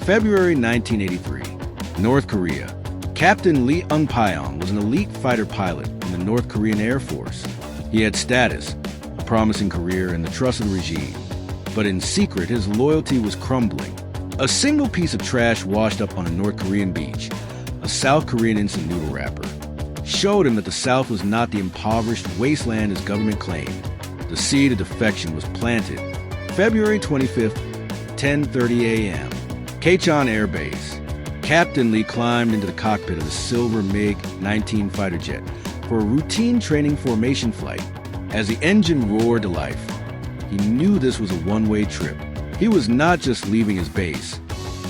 February 1983, North Korea. Captain Lee Ung-pyeong was an elite fighter pilot in the North Korean Air Force. He had status, a promising career, and the trust of the regime. But in secret, his loyalty was crumbling. A single piece of trash washed up on a North Korean beach, a South Korean instant noodle wrapper, showed him that the South was not the impoverished wasteland his government claimed. The seed of defection was planted. February 25th, 10:30 a.m., Kaechon Air Base. Captain Lee climbed into the cockpit of the silver MiG-19 fighter jet for a routine training formation flight. As the engine roared to life, he knew this was a one-way trip. He was not just leaving his base.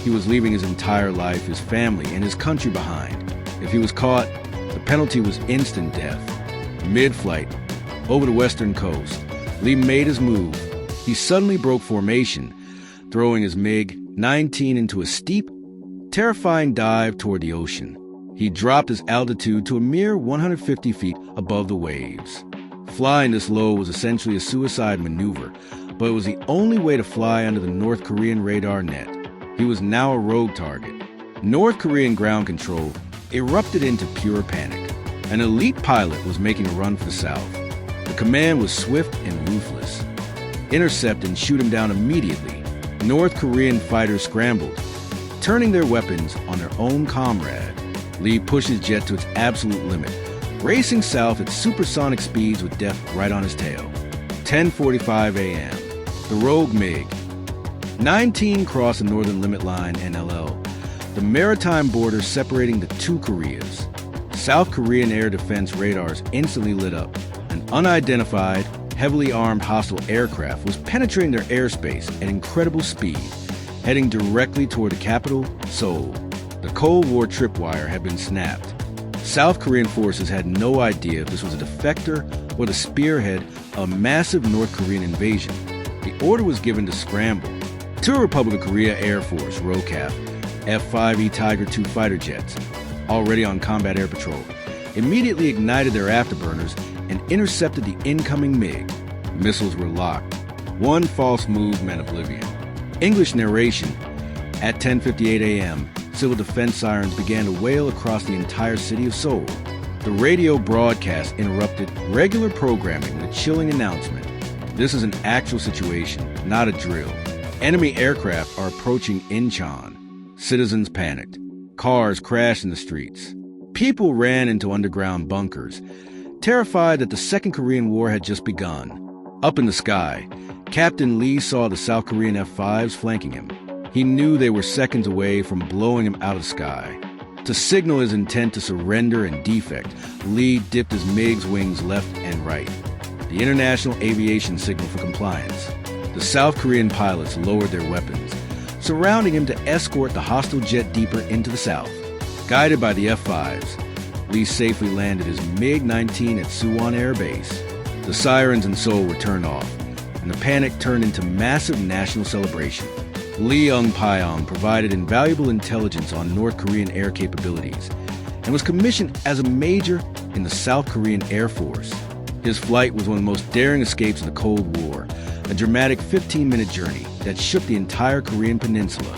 He was leaving his entire life, his family, and his country behind. If he was caught, the penalty was instant death. Mid-flight, over the western coast, Lee made his move. He suddenly broke formation, throwing his MiG-19 into a steep, terrifying dive toward the ocean. He dropped his altitude to a mere 150 feet above the waves. Flying this low was essentially a suicide maneuver, but it was the only way to fly under the North Korean radar net. He was now a rogue target. North Korean ground control erupted into pure panic. An elite pilot was making a run for the south. The command was swift and ruthless. Intercept and shoot him down immediately. North Korean fighters scrambled, turning their weapons on their own comrade. Lee pushed his jet to its absolute limit, racing south at supersonic speeds with death right on his tail. 10:45 a.m. The rogue MiG-19 crossed the northern limit line NLL, the maritime border separating the two Koreas. South Korean air defense radars instantly lit up. An unidentified, heavily armed hostile aircraft was penetrating their airspace at incredible speed, heading directly toward the capital, Seoul. The Cold War tripwire had been snapped. South Korean forces had no idea if this was a defector or the spearhead of a massive North Korean invasion. The order was given to scramble. Two Republic of Korea Air Force ROCAF F-5E Tiger II fighter jets, already on combat air patrol, immediately ignited their afterburners and intercepted the incoming MiG. Missiles were locked. One false move meant oblivion. English narration. At 10:58 a.m., civil defense sirens began to wail across the entire city of Seoul. The radio broadcast interrupted regular programming with a chilling announcement. This is an actual situation, not a drill. Enemy aircraft are approaching Incheon. Citizens panicked. Cars crashed in the streets. People ran into underground bunkers, terrified that the Second Korean War had just begun. Up in the sky, Captain Lee saw the South Korean F-5s flanking him. He knew they were seconds away from blowing him out of the sky. To signal his intent to surrender and defect, Lee dipped his MiG's wings left and right. The international aviation signal for compliance. The South Korean pilots lowered their weapons, surrounding him to escort the hostile jet deeper into the south. Guided by the F-5s, Lee safely landed his MiG-19 at Suwon Air Base. The sirens in Seoul were turned off, and the panic turned into massive national celebration. Lee Ung-pyeong provided invaluable intelligence on North Korean air capabilities and was commissioned as a major in the South Korean Air Force. His flight was one of the most daring escapes of the Cold War, a dramatic 15-minute journey that shook the entire Korean peninsula.